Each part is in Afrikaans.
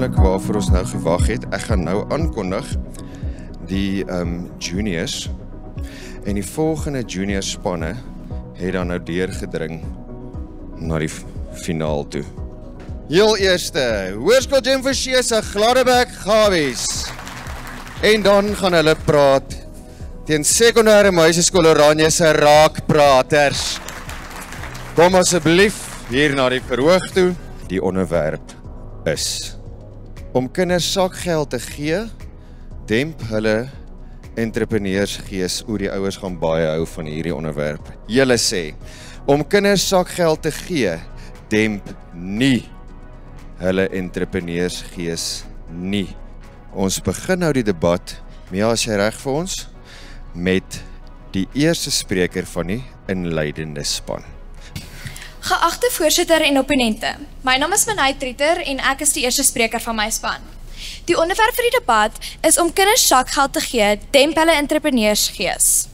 oomblik waarvoor ons nou gewag het. Ek gaan nou aankondig die juniors en die volgende junior spanne het dan nou deurgedring na die finaal toe. Heel eerste, Hoërskool Jem Forsier se Gladdebek Gawies. En dan gaan hulle praat teen sekondêre meisieskool Oranje se raakpraters. Kom asseblief hier na die verhoog toe. Die onderwerp is om kinders sakgeld te gee, demp hulle entrepreneursgees. Die ouers gaan baie hou van hierdie onderwerp. Julle sê, om kinders sakgeld te gee, demp nie hulle entrepreneursgees nie. Ons begin nou die debat. Mia, as jy reg vir ons, met die eerste spreker van die inleidende span. Geagte voorsitter en opponente, my naam is Manay Trieter en ek is die eerste spreker van my span. Die onderwerp vir die debat is om kinders sakgeld te gee, demp hulle entrepreneursgees.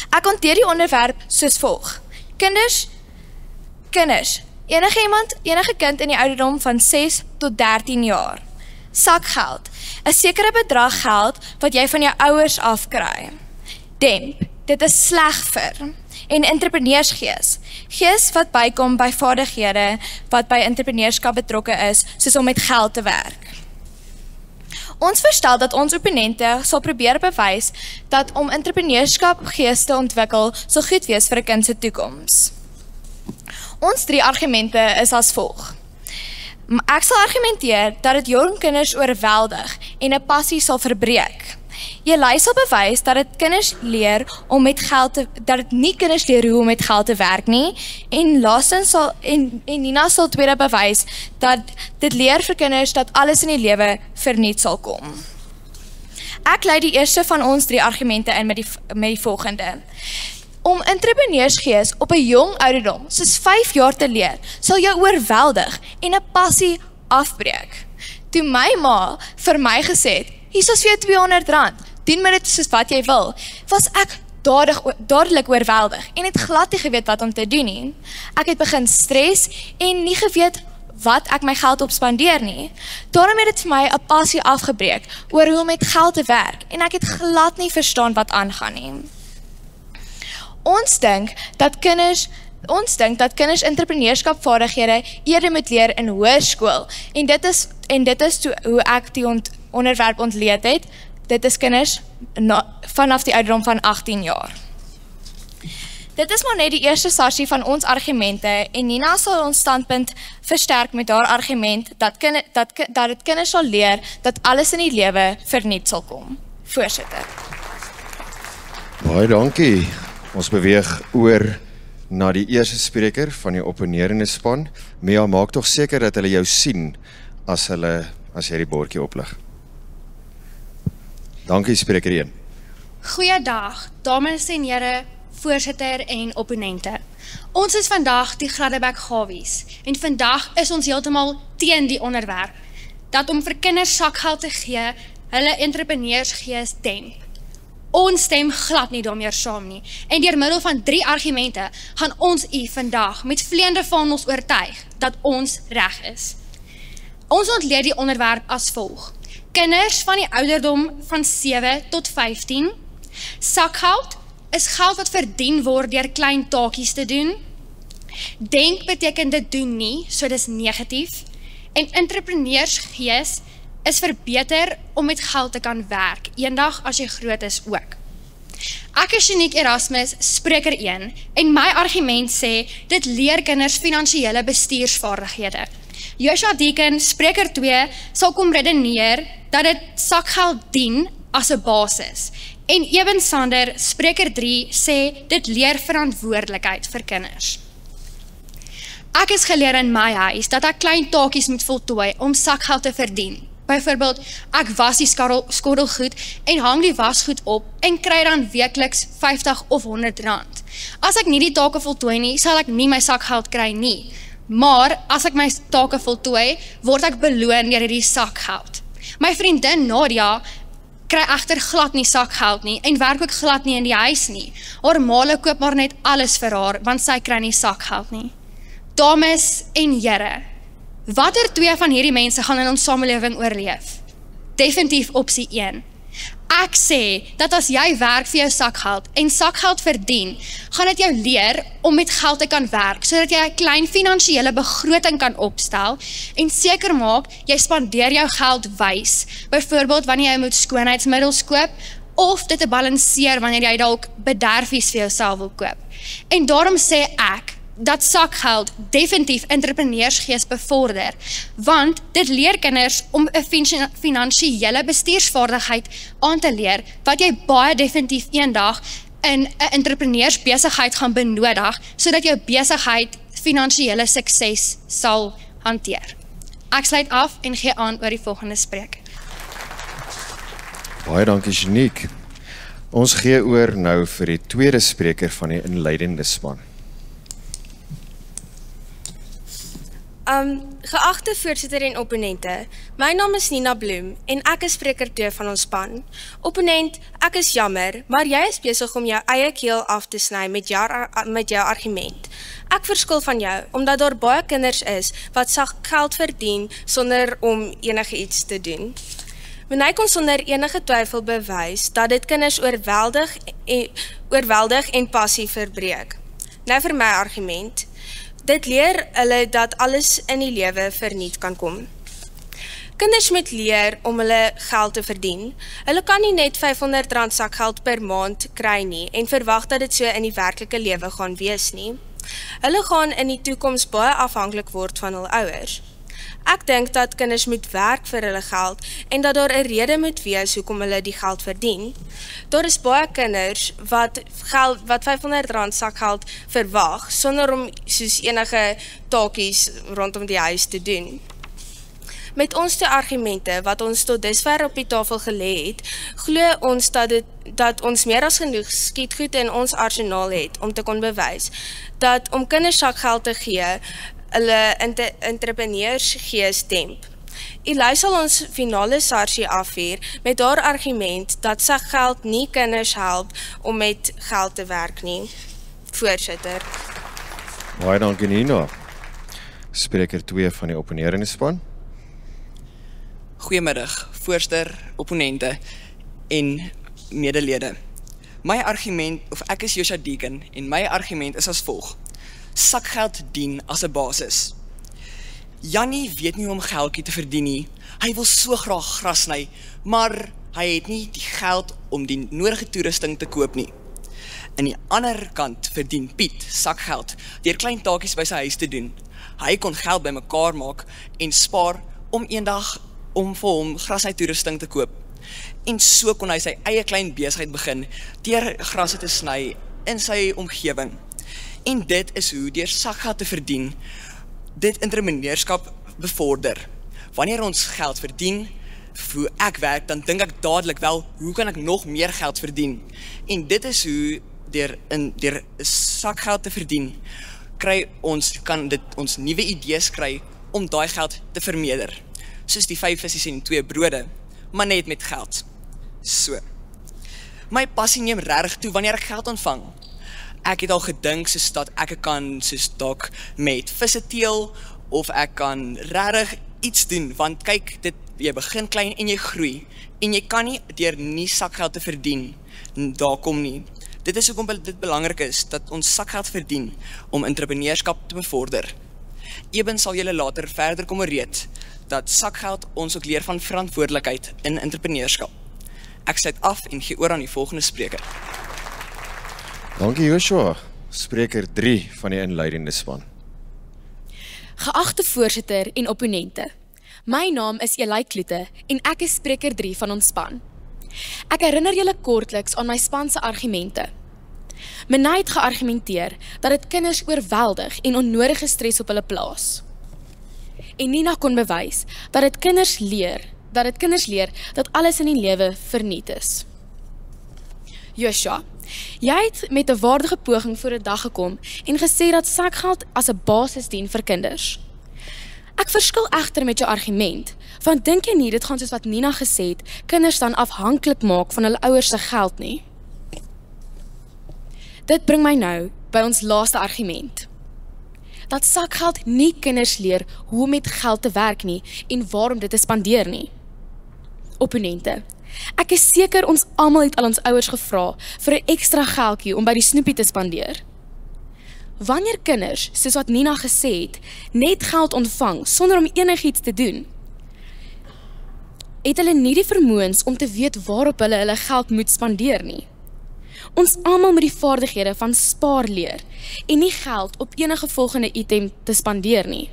Ek hanteer die onderwerp soos volg. Kinders, enige kind in die ouderdom van 6 tot 13 jaar. Sakgeld, 'n sekere bedrag geld wat jy van jou ouers afkry. Demp, dit is sleg vir. En entrepreneursgees, gees wat bykom by vaardighede wat by entrepreneurskap betrokke is, soos om met geld te werk. Ons verstel dat ons opponente sal probeer bewys dat om entrepreneurskap gees te ontwikkel sal goed wees vir 'n kind se toekoms. Ons 3 argumente is as volg. Ek sal argumenteer dat dit jong kinders oorweldig en 'n passie sal verbreek. Jy sal bewys dat dit kinders leer om met geld dat dit nie kinders leer hoe om met geld te werk nie, en laastens en Nina sal tweede bewys dat dit leer vir kinders dat alles in die lewe verniet sal kom. Ek lei die eerste van ons 3 argumente in met die volgende. Om entrepreneursgees op 'n jong ouderdom, soos 5 jaar te leer, sal jou oorweldig en 'n passie afbreek. Toe my ma vir my gesê het, hier is vir jou R200, doen met dit soos wat jy wil, was ek dadelik oorweldig en het glad nie geweet wat om te doen nie. Ek het begin stres en nie geweet wat ek my geld op spandeer nie. Daarom het dit vir my 'n passie afgebreek oor hoe om met geld te werk en ek het glad nie verstaan wat aangaan nie. Ons dink dat kinders entrepreneurskapvaardighede eerder moet leer in hoërskool en dit is hoe ek die onderwerp ontleed het. Dit is kinders vanaf die ouderdom van 18 jaar. Dit is maar net die eerste sarsie van ons argumente en Nina sal ons standpunt versterk met haar argument dat dit kinders sal leer dat alles in die lewe verniet sal kom. Voorsitter. Baie dankie. Ons beweeg oor na die eerste spreker van die opponerende span. Mia, maak tog seker dat hulle jou sien as jy die bordjie oplig. Dankie, spreker 1. Goeiedag, dames en here, voorsitter en opponente. Ons is vandag die Gladdebek Gawies en vandag is ons heeltemal teen die onderwerp dat om vir kinders sakgeld te gee, hulle entrepreneursgees demp. Ons stem glad nie daarmee saam nie en deur middel van 3 argumente gaan ons u vandag met vleiende vaandels oortuig dat ons reg is. Ons ontleed die onderwerp as volg. Kinders van die ouderdom van 7 tot 15. Sakgeld is geld wat verdien word deur klein taakies te doen. Denk beteken dit doen nie, so dis negatief. En entrepreneursgees is verbeter om met geld te kan werk, eendag as jy groot is ook. Ek is Uniek Erasmus, spreker 1, en my argument sê, dit leer kinders finansiële bestuursvaardighede. Joshua Deacon, spreker 2, sal kom redeneer dat dit sakgeld dien as 'n basis. En Eben Sander, spreker 3, sê dit leer verantwoordelikheid vir kinders. Ek is geleer in my huis dat ek klein taakies moet voltooi om sakgeld te verdien. Byvoorbeeld, ek was die skottelgoed en hang die wasgoed op en kry dan weekliks 50 of 100 rand. As ek nie die take voltooi nie, sal ek nie my sakgeld kry nie. Maar as ek my take voltooi, word ek beloon deur hierdie sakgeld. My vriendin Nadia kry egter glad nie sakgeld nie en werk ook glad nie in die huis nie. Haar maale koop maar net alles vir haar, want sy kry nie sakgeld nie. Dames en here, Watter 2 van hierdie mense gaan in ons samelewing oorleef? Definitief opsie 1. Ek sê, dat as jy werk vir jou sakgeld en sakgeld verdien, gaan dit jou leer om met geld te kan werk, sodat jy 'n klein finansiële begroting kan opstel, en seker maak, jy spandeer jou geld wys, byvoorbeeld wanneer jy moet skoonheidsmiddels koop, of dit te balanseer wanneer jy dalk bederfies vir jouself wil koop. En daarom sê ek, dat sakgeld definitief entrepreneursgees bevorder, want dit leer kinders om 'n finansiële bestuursvaardigheid aan te leer, wat jy baie definitief eendag in 'n entrepreneursbesigheid gaan benodig, sodat jou besigheid finansiële sukses sal hanteer. Ek sluit af en gee aan oor die volgende spreker. Baie dankie, Janiek. Ons gee oor nou vir die tweede spreker van die inleidende span. Geagte voorsitter en opponente, my naam is Nina Bloem en ek is spreker 2 van ons span. Opponent, ek is jammer, maar jy is besig om jou eie keel af te sny met jou argument. Ek verskil van jou, omdat daar baie kinders is wat geld verdien sonder om enige iets te doen. Hy kon sonder enige twyfel bewys dat dit kinders oorweldig en passie verbreek. Nou vir my argument. Dit leer hulle dat alles in die lewe verniet kan kom. Kinders moet leer om hulle geld te verdien. Hulle kan nie net R500 sakgeld per maand kry nie en verwag dat dit so in die werklike lewe gaan wees nie. Hulle gaan in die toekoms baie afhanklik word van hul ouers. Ek dink dat kinders moet werk vir hulle geld en dat daar 'n rede moet wees hoekom hulle die geld verdien. Daar is baie kinders wat R500 sakgeld verwag sonder om soos enige taakies rondom die huis te doen. Met ons 2 argumente wat ons tot dusver op die tafel gelê het, glo ons dat ons meer as genoeg skietgoed in ons arsenaal het om te kon bewys dat om kinders sakgeld te gee, hulle entrepreneursgees demp. Eli sal ons finale sarsie afvuur met haar argument dat sakgeld nie kinders help om met geld te werk nie. Voorsitter. Baie dankie, Nina. Spreker 2 van die opponerende span. Goeiemiddag, voorsitter, opponente en medelede. My argument, of ek is Joshua Deacon, en my argument is as volg. Sakgeld dien as 'n basis. Jannie weet nie hoe om geldjie te verdien nie. Hy wil so graag gras sny, maar hy het nie die geld om die nodige toerusting te koop nie. Aan die ander kant verdien Piet sakgeld deur klein taakies by sy huis te doen. Hy kon geld bymekaar maak en spaar om eendag om vir hom grasny toerusting te koop. En so kon hy sy eie klein besigheid begin deur grasse te sny in sy omgewing. En dit is hoe deur sakgeld te verdien, dit entrepreneurskap bevorder. Wanneer ons geld verdien, hoe ek werk, dan dink ek dadelik wel, hoe kan ek nog meer geld verdien? En dit is hoe deur sakgeld te verdien, kan dit ons nuwe idees kry om daai geld te vermeerder. Soos die 5 visse en 2 brode, maar net met geld. So. My passie neem regtig toe wanneer ek geld ontvang. Ek het al gedink soos dat ek kan soos dalk met visse teel, of ek kan regtig iets doen, want kyk, jy begin klein en jy groei, en jy kan nie deur nie sakgeld te verdien, daar kom nie. Dit is hoekom dit belangrik is, dat ons sakgeld verdien, om entrepreneurskap te bevorder. Eben sal julle later verder kom reed, dat sakgeld ons ook leer van verantwoordelikheid in entrepreneurskap. Ek sluit af en gee oor aan die volgende spreker. Dankie Joshua, spreker 3 van die inleidende span. Geagte voorsitter en opponente, my naam is Eli Kloete en ek is spreker 3 van ons span. Ek herinner julle kortliks aan my span se argumente. Menai het geargumenteer dat dit kinders oorweldig en onnodige stres op hulle plaas. En Nina kon bewys dat dit kinders leer dat alles in die lewe verniet is. Joshua, jy het met 'n waardige poging voor 'n dag gekom en gesê dat sakgeld as 'n basis dien vir kinders. Ek verskil egter met jou argument, want dink jy nie dit gaan soos wat Nina gesê het, kinders dan afhanklik maak van hulle ouers se geld nie? Dit bring my nou by ons laaste argument. dat sakgeld nie kinders leer hoe om met geld te werk nie en waarom dit te spandeer nie. Opponente, ek is seker ons almal het al ons ouers gevra vir 'n ekstra geldjie om by die snoepie te spandeer. Wanneer kinders, soos wat Nina gesê het, net geld ontvang sonder om enigiets te doen, het hulle nie die vermoëns om te weet waarop hulle geld moet spandeer nie. Ons almal moet die vaardighede van spaar leer en nie geld op enige volgende item te spandeer nie.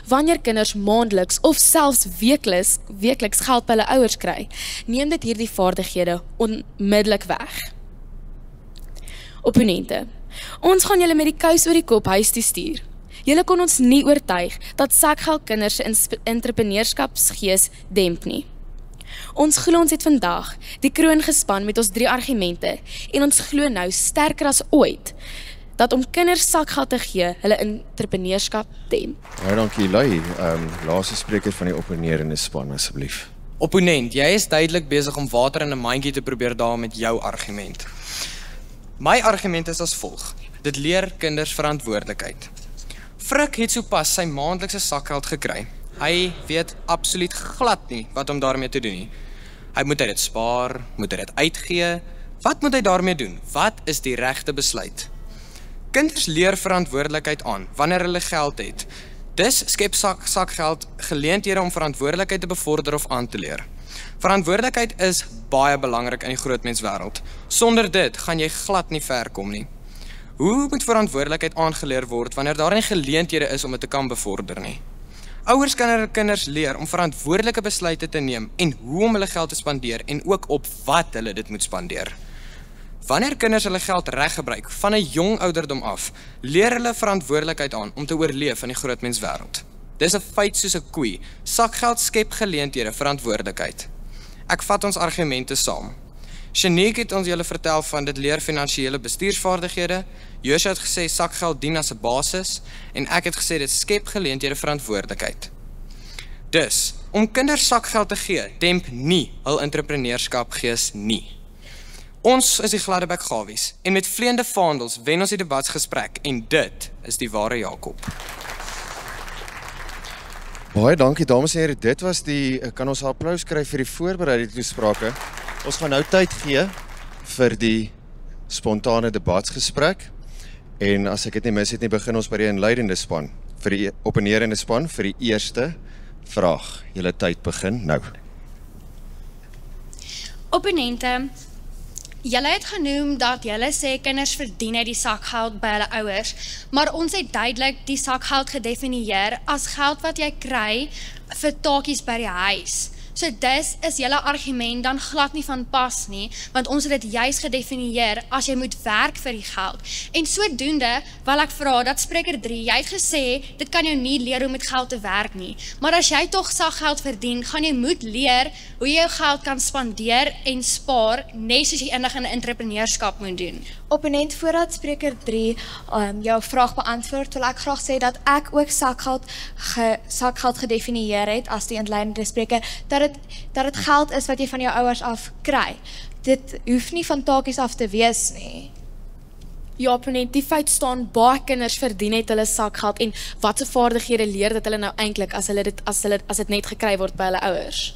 Wanneer kinders maandeliks of selfs weekliks geld by hulle ouers kry, neem dit hierdie vaardighede onmiddellik weg. Opponente, ons gaan julle met die kous oor die kop huis toe stuur. Julle kon ons nie oortuig dat sakgeld kinders se entrepreneurskapsgees demp nie. Ons glo ons het vandag die kroon gespan met ons 3 argumente en ons glo nou sterker as ooit dat om kinders sakgeld te gee, hulle entrepreneurskap demp. Baie dankie, Lai. Laaste spreker van die opponerende span, asseblief. Opponent, jy is duidelik besig om water in 'n mandjie te probeer daal met jou argument. My argument is as volg. Dit leer kinders verantwoordelikheid. Frik het sopas sy maandelikse sakgeld gekry. Hy weet absoluut glad nie wat om daarmee te doen nie. Hy moet dit spaar, moet dit uitgee. Wat moet hy daarmee doen? Wat is die regte besluit? Kinders leer verantwoordelikheid aan wanneer hulle geld het. Dus skep sakgeld geleenthede om verantwoordelikheid te bevorder of aan te leer. Verantwoordelikheid is baie belangrik in die grootmenswêreld. Sonder dit gaan jy glad nie ver kom nie. Hoe moet verantwoordelikheid aangeleer word wanneer daar nie geleenthede is om dit te kan bevorder nie? Ouers kan hulle kinders leer om verantwoordelike besluite te neem en hoe om hulle geld te spandeer en ook op wat hulle dit moet spandeer. Wanneer kinders hulle geld reg gebruik van 'n jong ouderdom af, leer hulle verantwoordelikheid aan om te oorleef in die grootmenswêreld. Dis 'n feit soos 'n koei. Sakgeld skep geleenthede, verantwoordelikheid. Ek vat ons argumente saam. Shanique het ons julle vertel van dit leer finansiële bestuursvaardighede. Joshua het gesê sakgeld dien as 'n basis en ek het gesê dit skep geleenthede, verantwoordelikheid. Dus, om kinders sakgeld te gee, demp nie hul entrepreneurskapgees nie. Ons is die Gladdebek Gawies en met vleiende vaandels wen ons die debatsgesprek en dit is die ware Jakob. Baie dankie dames en here, dit was kan ons 'n applous kry vir die voorbereide toesprake. Ons gaan nou tyd gee vir die spontane debatsgesprek en as ek dit nie mis het nie, begin ons by die inleidende span, vir die opponerende span vir die eerste vraag. Julle tyd begin nou. Opponente, julle het genoem dat julle sê kinders verdien uit die sakgeld by hulle ouers, maar ons het duidelik die sakgeld gedefinieer as geld wat jy kry vir taakies by die huis. So dis is julle argument dan glad nie van pas nie, want ons het dit juis gedefinieer as jy moet werk vir die geld. En sodoende wil ek vra dat spreker 3, jy het gesê, dit kan jou nie leer hoe met geld te werk nie, maar as jy toch sakgeld verdien, gaan jy moet leer hoe jy jou geld kan spandeer en spaar, net soos jy innig in 'n entrepreneurskap moet doen. Opponent, voordat spreker 3 jou vraag beantwoord, wil ek graag sê dat ek ook sakgeld gedefinieer het as die inleidende spreker, dat dit geld is wat jy van jou ouers af kry. Dit hoef nie van taakies af te wees nie. Ja, opponent, die feit staan, baie kinders verdien het hulle sakgeld en wat se vaardighede leer dit hulle nou eintlik as dit net gekry word by hulle ouers?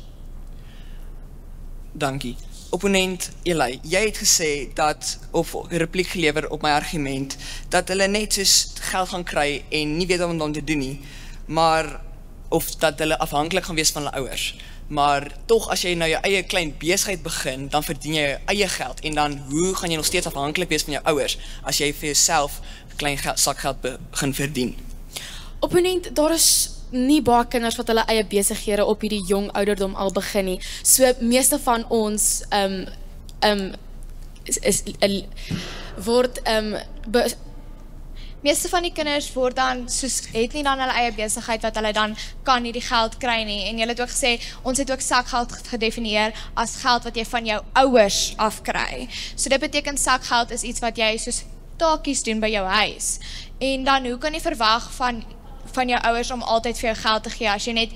Dankie. Opponent Eli, jy het gesê dat, of repliek gelewer op my argument, dat hulle net soos geld gaan kry en nie weet wat om dan te doen nie, maar, of dat hulle afhanklik gaan wees van hulle ouers. Maar toch, as jy nou jou eie klein besigheid begin, dan verdien jy jou eie geld, en dan hoe gaan jy nog steeds afhanklik wees van jou ouers, as jy vir jouself klein sakgeld begin verdien? Opponent, daar is nie baie kinders wat hulle eie besighede op hierdie jong ouderdom al begin nie. So meeste van ons Meeste van die kinders word dan het nie dan hulle eie besigheid wat hulle dan kan nie die geld kry nie. En jy het ook gesê, ons het ook sakgeld gedefinieer as geld wat jy van jou ouers afkry. So dit beteken sakgeld is iets wat jy soos taakies doen by jou huis. En dan hoe kan jy verwag van jou ouers om altyd vir jou geld te gee as jy net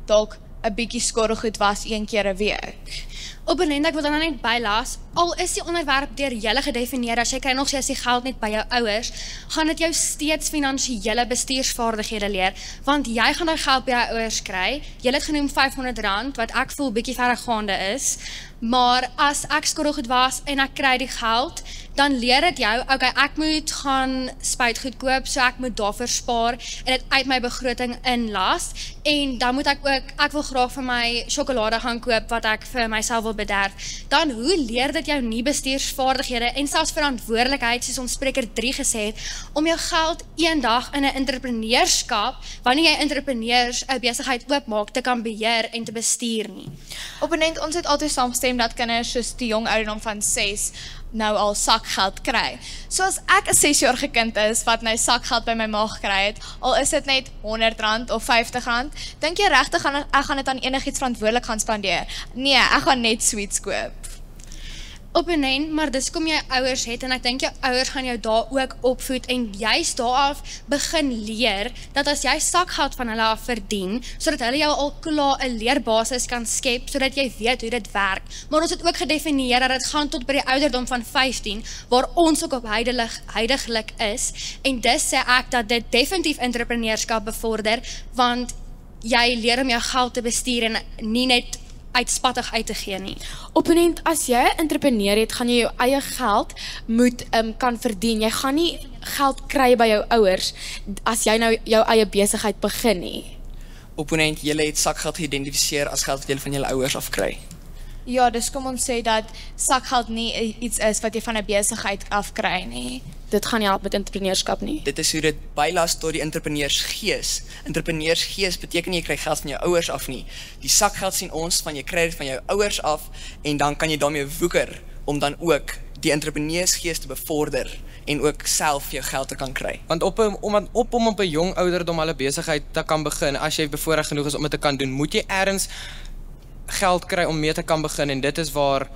dalk 'n bietjie skorrelgoed was een keer 'n week? Opponent, ek wil dan net bylaas, al is die onderwerp deur julle gedefinieer, as jy kry nog steeds die geld net by jou ouers, gaan dit jou steeds finansiële bestuursvaardighede leer, want jy gaan daai geld by jou ouers kry, jy het genoem R500, wat ek voel bietjie verregaande is, maar as ek skottelgoed was en ek kry die geld, dan leer dit jou, okay, ek moet gaan spuitgoed koop, so ek moet daarvoor spaar en dit uit my begroting inlas, en dan moet ek ook, ek wil graag vir my sjokolade gaan koop wat ek vir myself wil bederf. Dan hoe leer dit jou nie bestuursvaardighede en selfs verantwoordelikheid, soos ons spreker 3 gesê het, om jou geld eendag in 'n entrepreneurskap, wanneer jy entrepreneurs 'n besigheid oopmaak, te kan beheer en te bestuur nie. Opponent, ons het altyd saamgestem dat kinders soos die jong ouderdom van 6 nou al sakgeld kry. So as ek 'n 6-jarige kind is wat nou sakgeld by my ma gekry het, al is dit net R100 of R50, dink jy regtig ek gaan dit aan enigiets verantwoordelik gaan spandeer? Nee, ek gaan net sweets koop. Opponent, maar dis kom jy ouers het, en ek dink jou ouers gaan jou daar ook opvoed, en juist daaraf begin leer, dat as jy sakgeld van hulle af verdien, sodat hulle jou al klaar 'n leerbasis kan skep, sodat jy weet hoe dit werk. Maar ons het ook gedefinieer dat dit gaan tot by die ouderdom van 15, waar ons ook op huidiglik is, en dis sê ek dat dit definitief entrepreneurskap bevorder, want jy leer om jou geld te bestuur en nie net uitspattig uit te gee nie. Opponent, as jy 'n entrepreneur het, gaan jy jou eie geld moet kan verdien. Jy gaan nie geld kry by jou ouers as jy nou jou eie besigheid begin nie. Opponent, julle het sakgeld geïdentifiseer as geld wat julle van julle ouers afkry. Ja, dus kom ons sê dat sakgeld nie iets is wat jy van 'n besigheid afkry nie. Dit gaan nie help met entrepreneurskap nie. Dit is hoe dit bylas tot die entrepreneursgees. Entrepreneursgees beteken nie jy kry geld van jou ouers af nie. Die sakgeld sien ons van jy kry dit van jou ouers af, en dan kan jy daarmee woeker om dan ook die entrepreneursgees te bevorder en ook self jou geld te kan kry. Want om op 'n jong ouderdom al 'n besigheid te kan begin, as jy bevoorreg genoeg is om dit te kan doen, moet jy ergens geld kry om mee te kan begin, en dit is waar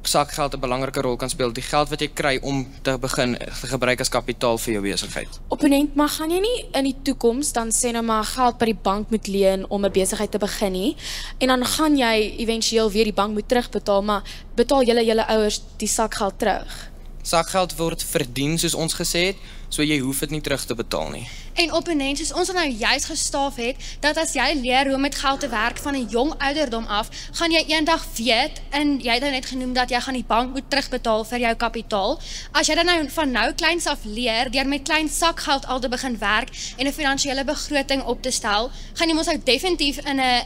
sakgeld 'n belangrike rol kan speel. Die geld wat jy kry om te begin te gebruik as kapitaal vir jou besigheid. Opponent, maar gaan jy nie in die toekoms dan sê nou maar geld by die bank moet leen om 'n besigheid te begin nie, en dan gaan jy éventueel weer die bank moet terugbetaal, maar betaal julle ouers die sakgeld terug? Sakgeld word verdien, soos ons gesê het, so jy hoef dit nie terug te betaal nie. En opponent, soos ons nou juist gestaaf het, dat as jy leer hoe om met geld te werk van 'n jong ouderdom af, gaan jy eendag weet, en jy het nou net genoem dat jy gaan die bank moet terugbetaal vir jou kapitaal. As jy dan nou van nou kleins af leer, deur met klein sakgeld al te begin werk en 'n finansiële begroting op te stel, gaan jy mos nou definitief in 'n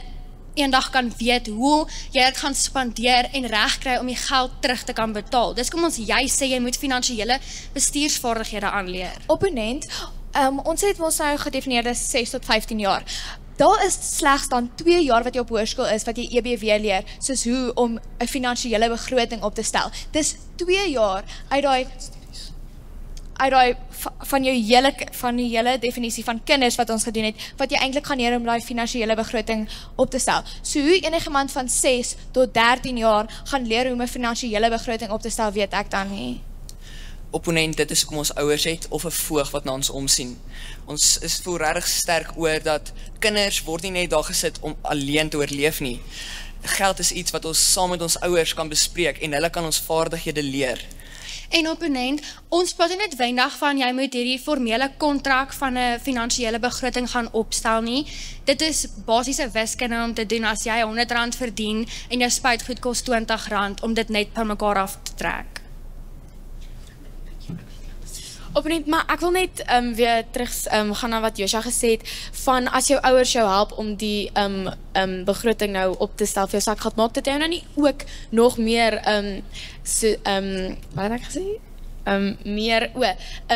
eendag kan weet hoe jy dit gaan spandeer en reg kry om die geld terug te kan betaal. Dis kom ons sê jy moet finansiële bestuursvaardighede aanleer. Opponent, ons het ons nou gedefinieer as 6 tot 15 jaar. Daar is slegs dan 2 jaar wat jy op hoërskool is, wat jy EBW leer, soos hoe om 'n finansiële begroting op te stel. Dis 2 jaar uit daai van die hele definisie van kinders wat ons gedoen het, wat jy eintlik gaan leer om daai finansiële begroting op te stel. So hoe enigiemand van 6 tot 13 jaar gaan leer hoe om 'n finansiële begroting op te stel, weet ek dan nie. Opponent, dit is kom ons ouers het, of 'n voog wat na ons omsien. Ons is voel regtig sterk oor dat kinders word nie net daar gesit om alleen te oorleef nie. Geld is iets wat ons saam met ons ouers kan bespreek, en hulle kan ons vaardighede leer. En opponent, ons praat nie noodwendig van jy moet hierdie formele kontrak van 'n finansiële begroting gaan opstel nie. Dit is basiese wiskunde om te doen as jy R100 verdien en jou spuitgoed kos R20 om dit net by mekaar af te trek. Opponent, maar ek wil net weer terug gaan na wat Josha gesê het, van as jou ouers jou help om die begroting nou op te stel vir jou sakgeld, maak dit jou nou nie ook nog meer wat het ek gesê?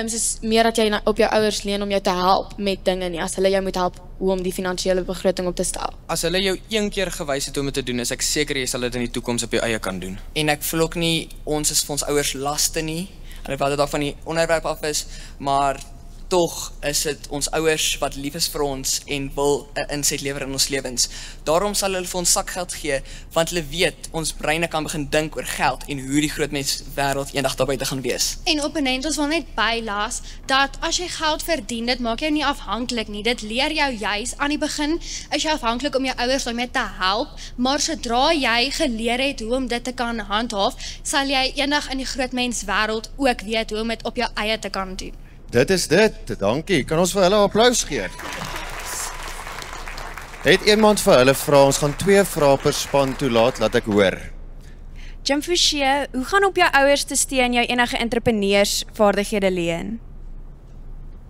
Soos meer dat jy op jou ouers leen om jou te help met dinge nie, as hulle jou moet help hoe om die finansiële begroting op te stel. As hulle jou een keer gewys het hoe om dit te doen, is ek seker jy sal dit in die toekoms op jou eie kan doen. En ek voel ook nie, ons is vir ons ouers laste nie, en wat dit ook van die onderwerp af is, maar tog is dit ons ouers wat lief is vir ons en wil 'n inset lewer in ons lewens. Daarom sal hulle vir ons sakgeld gee, want hulle weet ons breine kan begin dink oor geld en hoe die grootmens wêreld eendag daar buite gaan wees. En opponent, ons wil net bylaas dat as jy geld verdien, dit maak jou nie afhanklik nie. Dit leer jou juis aan die begin is jy afhanklik om jou ouers daarmee te help, maar sodra jy geleer het hoe om dit te kan handhaaf, sal jy eendag in die grootmens wêreld ook weet hoe om dit op jou eie te kan doen. Dit is dit, dankie. Kan ons vir hulle 'n applaus gee? Het iemand vir hulle vra, ons gaan 2 vrae per span toelaat, laat ek hoor. Jim Fouché, hoe gaan op jou ouers te steun jou enige entrepreneursvaardighede leen?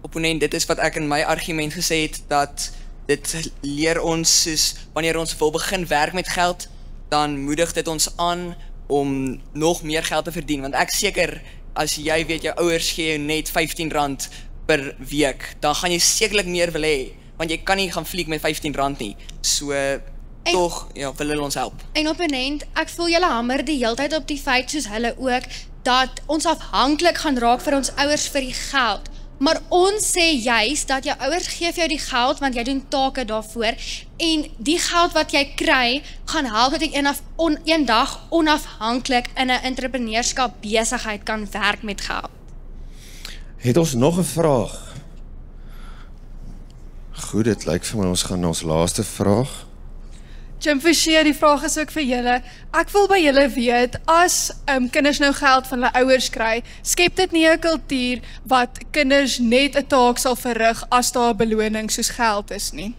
Opponent, dit is wat ek in my argument gesê het, dat dit leer ons soos, wanneer ons wil begin werk met geld, dan moedig dit ons aan om nog meer geld te verdien, want ek seker, as jy weet, jou ouers gee jou net R15 per week, dan gaan jy sekerlik meer wil hê, want jy kan nie gaan vlieg met R15 nie, so tog, ja, wil hulle ons help. En opponent, ek voel julle hamer die heeltyd op die feit, soos hulle ook, dat ons afhanklik gaan raak vir ons ouers vir die geld. Maar ons sê juis dat jou ouers gee vir jou die geld, want jy doen take daarvoor, en die geld wat jy kry, gaan help dat jy eendag onafhanklik in 'n entrepreneurskap besigheid kan werk met geld. Het ons nog 'n vraag? Goed, dit lyk vir my ons gaan na ons laaste vraag. Jim Fouché, die vraag is ook vir julle. Ek wil by julle weet, as kinders nou geld van hulle ouers kry, skep dit nie 'n kultuur wat kinders net 'n taak sal verrig as daar 'n beloning soos geld is nie?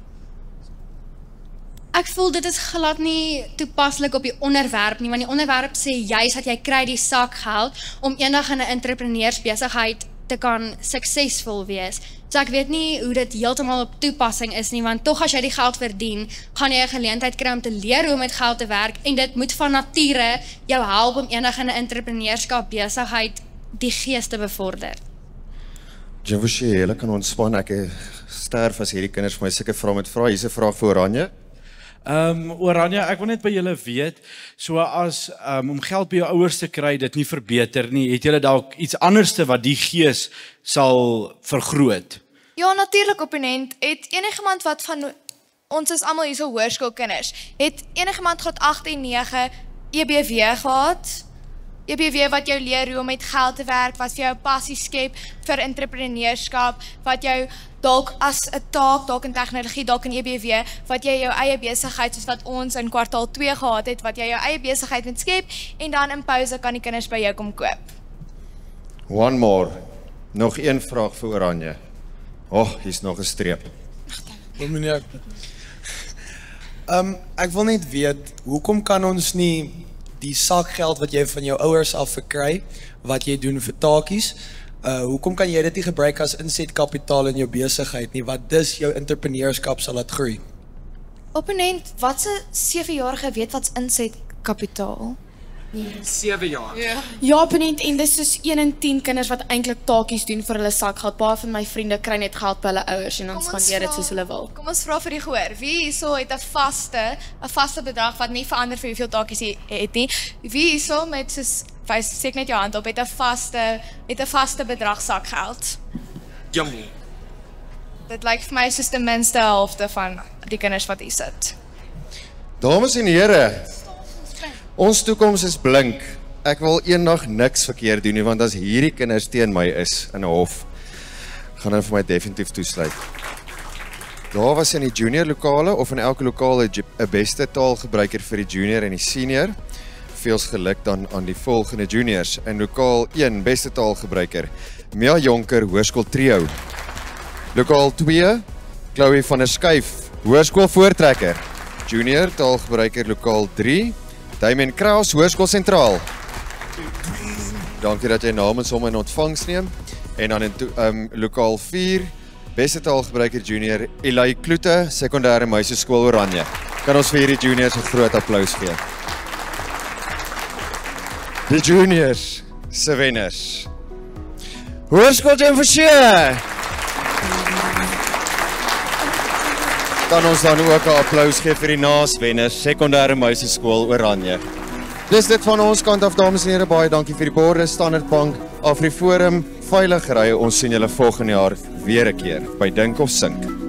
Ek voel dit is glad nie toepaslik op die onderwerp nie, want die onderwerp sê juis dat jy kry die sakgeld om eendag in 'n entrepreneursbesigheid te kan suksesvol wees. So ek weet nie hoe dit heeltemal op toepassing is nie, want tog as jy die geld verdien, gaan jy 'n geleentheid kry om te leer hoe om met geld te werk, en dit moet van nature jou help om eendag in 'n entrepreneurskap besigheid die gees te bevorder. Jim Fouché, julle kan ontspan, ek sterf as hierdie kinders vir my sulke vrae met vra. Hier's 'n vraag vir Oranje. Oranje, ek wil net by julle weet, so as om geld by jou ouers te kry, dit nie verbeter nie, het julle dalk iets anderste wat die gees sal vergroot? Ja, natuurlik opponent. Het enigiemand wat van ons is almal hier so hoërskoolkinders, het enigiemand graad 8 en 9 EBW gehad? EBW wat jou leer hoe om met geld te werk, wat vir jou passie skep vir entrepreneurskap, wat jou dalk as 'n taak, dalk in tegnologie, dalk in EBW, wat jy jou eie besigheid, soos wat ons in kwartaal 2 gehad het, wat jy jou eie besigheid moet skep, en dan in pouse kan die kinders by jou kom koop. One more. Nog 1 vraag vir Oranje. Hier's nog 'n streep. Meneer, ek wil net weet, hoekom kan ons nie die sakgeld wat jy van jou ouers af verkry, wat jy doen vir taakies, hoekom kan jy dit nie gebruik as insetkapitaal in jou besigheid nie, wat dus jou entrepreneurskap sal laat groei? Opponent, wat se 7-jarige weet wat's insetkapitaal? 7 jaar. Ja, opponent, en dis soos 1 in 10 kinders wat eintlik taakies doen vir hulle sakgeld. Baie van my vriende kry net geld by hulle ouers en dan spandeer dit soos hulle wil. Kom ons vra vir die gehoor. Wie hierso het 'n vaste bedrag wat nie verander vir hoeveel taakies jy het nie? Wie hierso met soos steek net jou hand op, het 'n vaste bedrag sakgeld? Jammer. Dit lyk vir my soos ten minste helfte van die kinders wat hier sit. Dames en here, ons toekoms is blink. Ek wil eendag niks verkeerd doen nie, want as hierdie kinders teen my is in 'n hof, gaan hulle vir my definitief toesluit. Daar was in die junior lokale of in elke lokaal 'n beste taalgebruiker vir die junior en die senior. Veels geluk dan aan die volgende juniors. In lokaal 1 beste taalgebruiker, Mia Jonker, Hoërskool Trio. Lokaal 2, Chloe van der Skyf, Hoërskool Voortrekker. Junior taalgebruiker lokaal 3, Damien Kraus, Hoërskool Sentraal. Dankie dat jy namens hom in ontvangs neem. En dan in lokaal 4, beste taalgebruiker junior, Eli Kloete, Sekondêre Meisieskool Oranje. Kan ons vir hierdie juniors 'n groot applous gee? Die juniors se wenners. Hoërskool Jim Fouché. Kan ons dan ook 'n applous gee vir die naaswenners, Sekondêre Meisieskool Oranje. Dis dit van ons kant af, dames en here, baie dankie vir die borde, Standard Bank, AfriForum, veilig ry. Ons sien julle volgende jaar weer 'n keer by Dink of Sink.